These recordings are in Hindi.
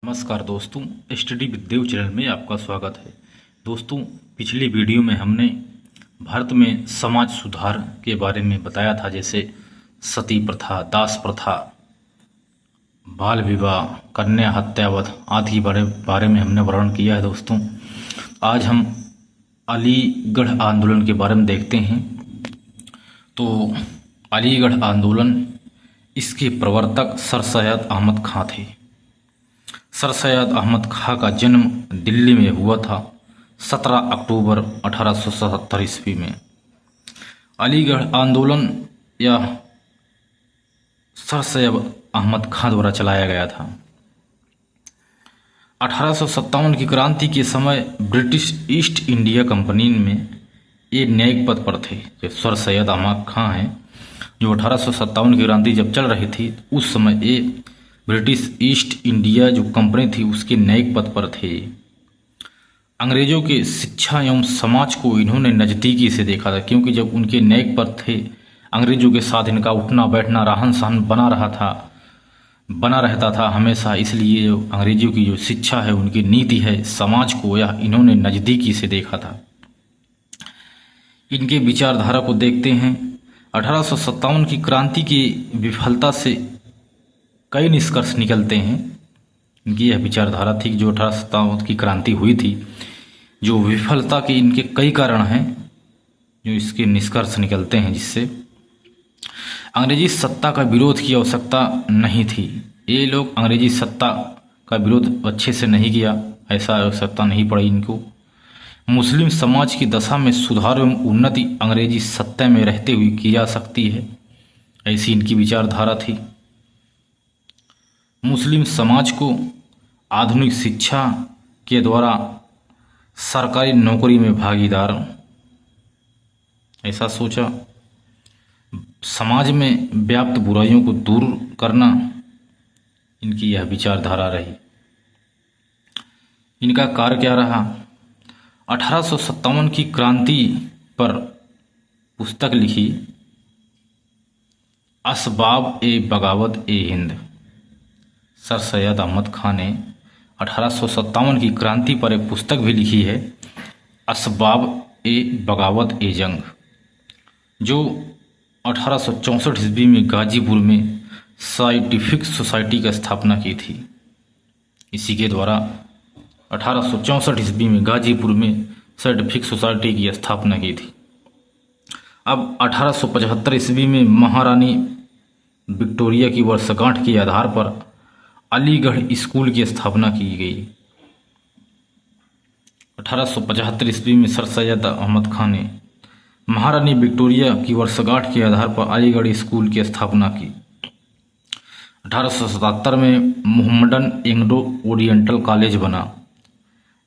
नमस्कार दोस्तों, स्टडी विद देव चैनल में आपका स्वागत है। दोस्तों, पिछली वीडियो में हमने भारत में समाज सुधार के बारे में बताया था, जैसे सती प्रथा, दास प्रथा, बाल विवाह, कन्या हत्यावध आदि बारे में हमने वर्णन किया है। दोस्तों, आज हम अलीगढ़ आंदोलन के बारे में देखते हैं। तो अलीगढ़ आंदोलन, इसके प्रवर्तक सर सैयद अहमद खां थे। सर सैयद अहमद खां का जन्म दिल्ली में हुआ था 17 अक्टूबर 1877 ईस्वी में। अलीगढ़ आंदोलन यह सर सैयद अहमद खां द्वारा चलाया गया था। 1857 की क्रांति के समय ब्रिटिश ईस्ट इंडिया कंपनी में ये न्यायिक पद पर थे। जो सर सैयद अहमद खां हैं, जो 1857 की क्रांति जब चल रही थी, उस समय ये ब्रिटिश ईस्ट इंडिया जो कंपनी थी उसके न्यायिक पद पर थे। अंग्रेजों के शिक्षा एवं समाज को इन्होंने नज़दीकी से देखा था, क्योंकि जब उनके न्यायिक पद थे, अंग्रेजों के साथ इनका उठना बैठना, रहन सहन बना रहता था हमेशा। इसलिए जो अंग्रेजों की जो शिक्षा है, उनकी नीति है, समाज को यह इन्होंने नज़दीकी से देखा था। इनके विचारधारा को देखते हैं। 1857 की क्रांति की विफलता से कई निष्कर्ष निकलते हैं। इनकी यह विचारधारा थी, जो 1857 की क्रांति हुई थी, जो विफलता के इनके कई कारण हैं, जो इसके निष्कर्ष निकलते हैं, जिससे अंग्रेजी सत्ता का विरोध की आवश्यकता नहीं थी। ये लोग अंग्रेजी सत्ता का विरोध अच्छे से नहीं किया, ऐसा आवश्यकता नहीं पड़ी इनको। मुस्लिम समाज की दशा में सुधार एवं उन्नति अंग्रेजी सत्ता में रहते हुए की जा सकती है, ऐसी इनकी विचारधारा थी। मुस्लिम समाज को आधुनिक शिक्षा के द्वारा सरकारी नौकरी में भागीदार, ऐसा सोचा। समाज में व्याप्त बुराइयों को दूर करना इनकी यह विचारधारा रही। इनका कार्य क्या रहा? 1857 की क्रांति पर पुस्तक लिखी, असबाब ए बगावत ए हिंद। सर सैयद अहमद खां ने 1857 की क्रांति पर एक पुस्तक भी लिखी है, असबाब ए बगावत ए जंग, जो 1864 ईस्वी में गाजीपुर में साइंटिफिक सोसाइटी की स्थापना की थी। इसी के द्वारा 1864 ईस्वी में गाजीपुर में साइंटिफिक सोसाइटी की स्थापना की थी। अब 1875 ईस्वी में महारानी विक्टोरिया की वर्षगांठ के आधार पर अलीगढ़ स्कूल की स्थापना की गई। 1875 ईस्वी में सर सैयद अहमद खां ने महारानी विक्टोरिया की वर्षगांठ के आधार पर अलीगढ़ स्कूल की स्थापना की। 1877 में मोहम्मडन एंग्लो ओरिएंटल कॉलेज बना।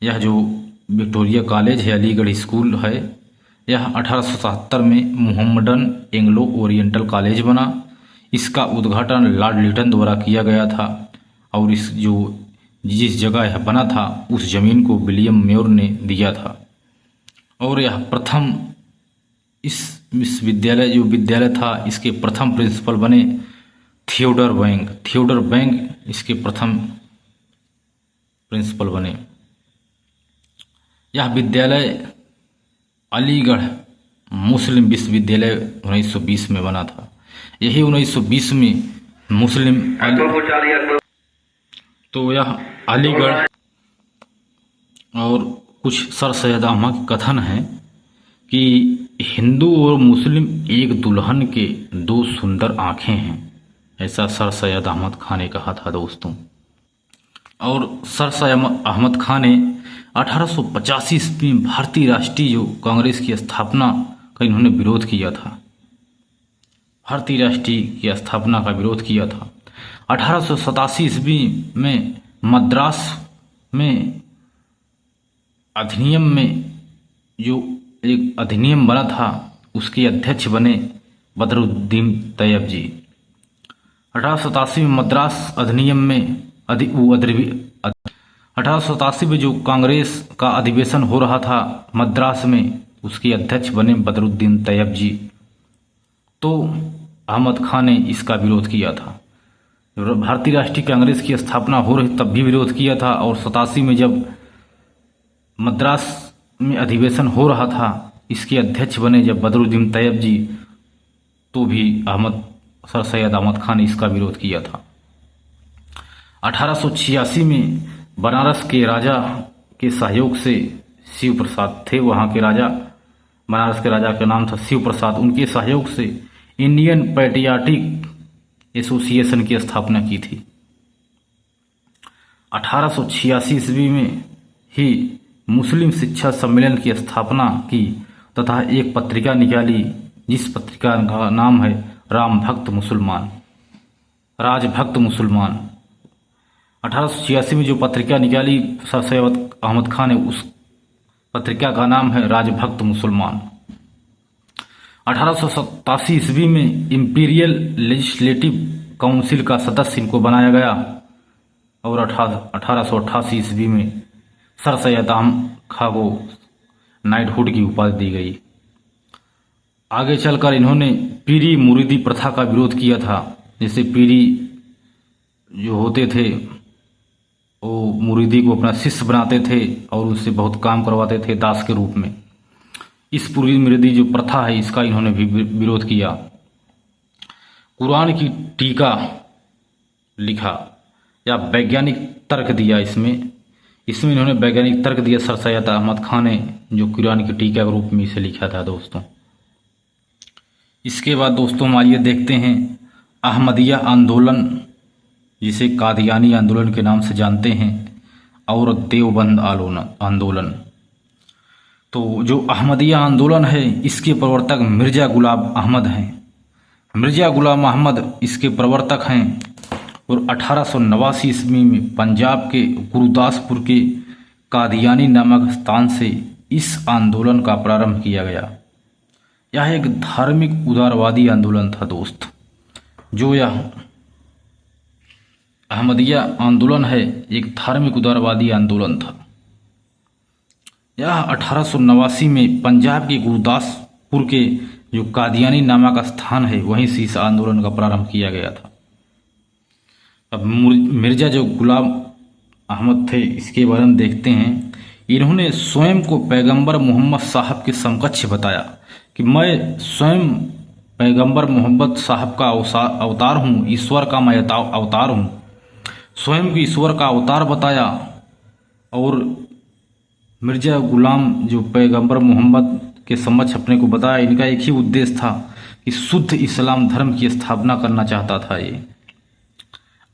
यह जो विक्टोरिया कॉलेज है, अलीगढ़ स्कूल है, यह 1877 में मोहम्मडन एंग्लो ओरिएंटल कॉलेज बना। इसका उद्घाटन लॉर्ड लिटन द्वारा किया गया था, और जिस जगह यह बना था उस जमीन को विलियम म्योर ने दिया था। और यह प्रथम, इस विश्वविद्यालय जो विद्यालय था, इसके प्रथम प्रिंसिपल बने थियोडर बैंक इसके प्रथम प्रिंसिपल बने। यह विद्यालय अलीगढ़ मुस्लिम विश्वविद्यालय 1920 में बना था। यही 1920 में मुस्लिम तो यह अलीगढ़, और कुछ सर सैयद अहमद कथन है कि हिंदू और मुस्लिम एक दुल्हन के दो सुंदर आँखें हैं, ऐसा सर सैयद अहमद खां ने कहा था। दोस्तों, और सर सैयद अहमद खां ने 1885 ईस्वी में भारतीय राष्ट्रीय जो कांग्रेस की स्थापना का इन्होंने विरोध किया था। भारतीय राष्ट्रीय की स्थापना का विरोध किया था। 1887 ईस्वी में मद्रास में अधिनियम में जो एक अधिनियम बना था, उसके अध्यक्ष बने बदरुद्दीन तैयब जी। 1887 में मद्रास अधिनियम में 1887 में जो कांग्रेस का अधिवेशन हो रहा था मद्रास में, उसके अध्यक्ष बने बदरुद्दीन तैयब जी। तो अहमद खां ने इसका विरोध किया था। भारतीय राष्ट्रीय कांग्रेस की स्थापना हो रही तब भी विरोध किया था, और 87 में जब मद्रास में अधिवेशन हो रहा था, इसके अध्यक्ष बने जब बदरुद्दीन तैयब जी, तो भी सर सैयद अहमद खान ने इसका विरोध किया था। 1886 में बनारस के राजा के सहयोग से, शिव प्रसाद थे वहाँ के राजा, बनारस के राजा का नाम था शिव प्रसाद, उनके सहयोग से इंडियन पैट्रियाटिक एसोसिएशन की स्थापना की थी। 1886 ईस्वी में ही मुस्लिम शिक्षा सम्मेलन की स्थापना की तथा एक पत्रिका निकाली, जिस पत्रिका का नाम है राजभक्त मुसलमान। 1886 में जो पत्रिका निकाली सर सैयद अहमद खान ने, उस पत्रिका का नाम है राजभक्त मुसलमान। 1887 ईस्वी में इंपीरियल लेजिस्लेटिव काउंसिल का सदस्य इनको बनाया गया, और 1888 ईस्वी में सर सैयद अहमद खां को नाइटहुड की उपाधि दी गई। आगे चलकर इन्होंने पीरी मुरीदी प्रथा का विरोध किया था। जैसे पीरी जो होते थे वो मुरीदी को अपना शिष्य बनाते थे और उससे बहुत काम करवाते थे दास के रूप में। इस पूरी मुरीदी जो प्रथा है, इसका इन्होंने भी विरोध किया। कुरान की टीका लिखा या वैज्ञानिक तर्क दिया, इसमें इन्होंने वैज्ञानिक तर्क दिया सर सैयद अहमद खान ने, जो कुरान की टीका के रूप में इसे लिखा था दोस्तों। इसके बाद दोस्तों हम आइए देखते हैं अहमदिया आंदोलन, जिसे कादियानी आंदोलन के नाम से जानते हैं, और देवबंद आंदोलन। तो जो अहमदिया आंदोलन है, इसके प्रवर्तक मिर्ज़ा गुलाम अहमद हैं। मिर्ज़ा गुलाम अहमद इसके प्रवर्तक हैं, और 1889 ईस्वी में पंजाब के गुरुदासपुर के कादियानी नामक स्थान से इस आंदोलन का प्रारंभ किया गया। यह एक धार्मिक उदारवादी आंदोलन था दोस्त। जो यह अहमदिया आंदोलन है, एक धार्मिक उदारवादी आंदोलन था। यह 1889 में पंजाब के गुरदासपुर के जो कादियानी नामक स्थान है, वहीं से इस आंदोलन का प्रारंभ किया गया था। अब मिर्ज़ा जो गुलाम अहमद थे, इसके बारे में देखते हैं। इन्होंने स्वयं को पैगंबर मोहम्मद साहब के समकक्ष बताया कि मैं स्वयं पैगंबर मोहम्मद साहब का अवतार हूँ, ईश्वर का मैं अवतार हूँ। स्वयं को ईश्वर का अवतार बताया, और मिर्ज़ा गुलाम जो पैगंबर मोहम्मद के समक्ष अपने को बताया, इनका एक ही उद्देश्य था कि शुद्ध इस्लाम धर्म की स्थापना करना चाहता था ये।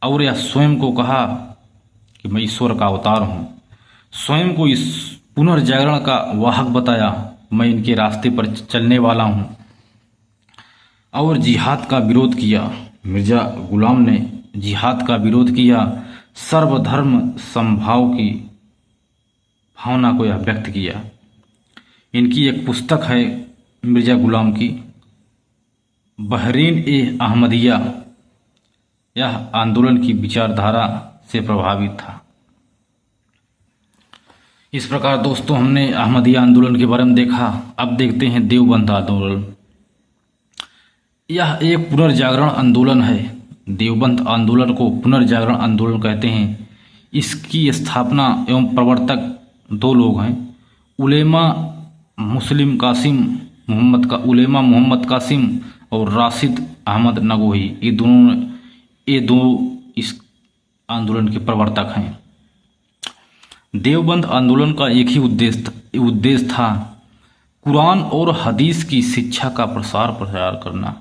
और यह स्वयं को कहा कि मैं ईश्वर का अवतार हूँ। स्वयं को इस पुनर्जागरण का वाहक बताया, मैं इनके रास्ते पर चलने वाला हूँ। और जिहाद का विरोध किया। मिर्ज़ा गुलाम ने जिहाद का विरोध किया, सर्वधर्म समभाव की भावना को यह व्यक्त किया। इनकी एक पुस्तक है मिर्ज़ा गुलाम की, बहरीन ए अहमदिया। यह आंदोलन की विचारधारा से प्रभावित था। इस प्रकार दोस्तों हमने अहमदिया आंदोलन के बारे में देखा। अब देखते हैं देवबंद आंदोलन। यह एक पुनर्जागरण आंदोलन है। देवबंद आंदोलन को पुनर्जागरण आंदोलन कहते हैं। इसकी स्थापना एवं प्रवर्तक दो लोग हैं, उलेमा मोहम्मद कासिम और राशिद अहमद नगोही। ये दो इस आंदोलन के प्रवर्तक हैं। देवबंद आंदोलन का एक ही उद्देश्य था, कुरान और हदीस की शिक्षा का प्रसार करना।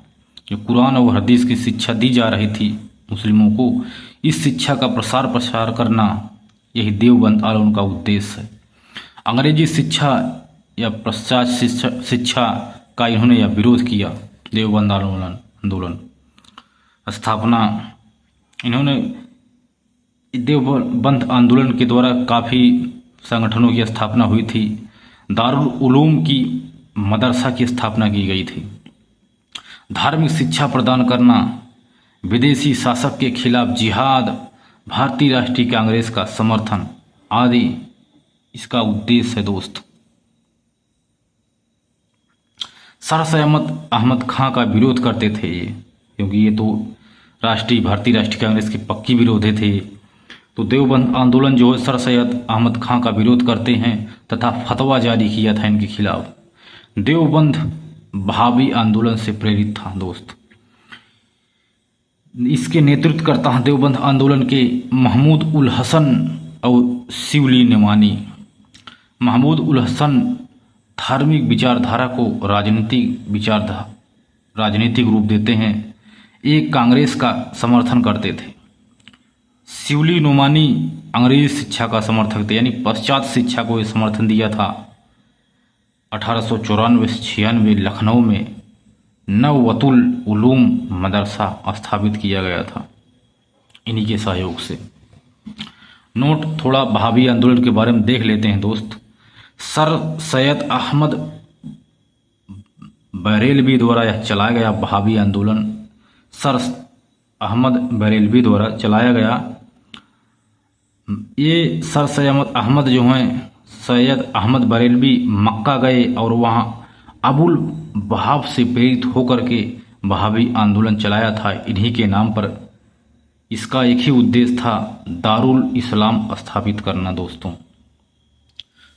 जो कुरान और हदीस की शिक्षा दी जा रही थी मुस्लिमों को, इस शिक्षा का प्रसार करना, यही देवबंद आंदोलन का उद्देश्य है। अंग्रेजी शिक्षा या पाश्चात्य शिक्षा का इन्होंने यह विरोध किया। देवबंद आंदोलन स्थापना, इन्होंने देवबंद आंदोलन के द्वारा काफ़ी संगठनों की स्थापना हुई थी। दारुल उलूम की मदरसा की स्थापना की गई थी। धार्मिक शिक्षा प्रदान करना, विदेशी शासक के खिलाफ जिहाद, भारतीय राष्ट्रीय कांग्रेस का समर्थन आदि इसका उद्देश्य है दोस्त। सर सैयद अहमद खां का विरोध करते थे ये, क्योंकि ये तो भारतीय राष्ट्रीय कांग्रेस के पक्की विरोधी थे। तो देवबंद आंदोलन जो है सर सैयद अहमद खां का विरोध करते हैं तथा फतवा जारी किया था इनके खिलाफ। देवबंद वहाबी आंदोलन से प्रेरित था दोस्त। इसके नेतृत्व करता है देवबंद आंदोलन के महमूद उल हसन और शिवली नोमानी। महमूद उल हसन धार्मिक विचारधारा को राजनीतिक रूप देते हैं। एक कांग्रेस का समर्थन करते थे। शिवली नोमानी अंग्रेजी शिक्षा का समर्थक थे, यानी पश्चात शिक्षा को समर्थन दिया था। 1894-96 लखनऊ में नववतुल उलूम मदरसा स्थापित किया गया था इन्हीं के सहयोग से। नोट थोड़ा वहाबी आंदोलन के बारे में देख लेते हैं दोस्त। सर सैयद अहमद बरेलवी द्वारा यह चलाया गया वहाबी आंदोलन सर अहमद बरेलवी द्वारा चलाया गया। ये सर सैयद अहमद जो हैं सैयद अहमद बरेलवी मक्का गए और वहाँ अबुल वहाब से प्रेरित होकर के वहाबी आंदोलन चलाया था। इन्हीं के नाम पर इसका एक ही उद्देश्य था, दारुल इस्लाम स्थापित करना दोस्तों।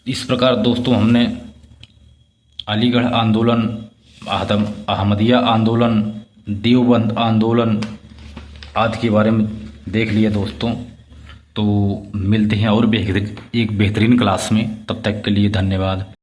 इस प्रकार दोस्तों हमने अलीगढ़ आंदोलन, अहमदिया आंदोलन, देवबंद आंदोलन आदि के बारे में देख लिया दोस्तों। तो मिलते हैं और एक बेहतरीन क्लास में, तब तक के लिए धन्यवाद।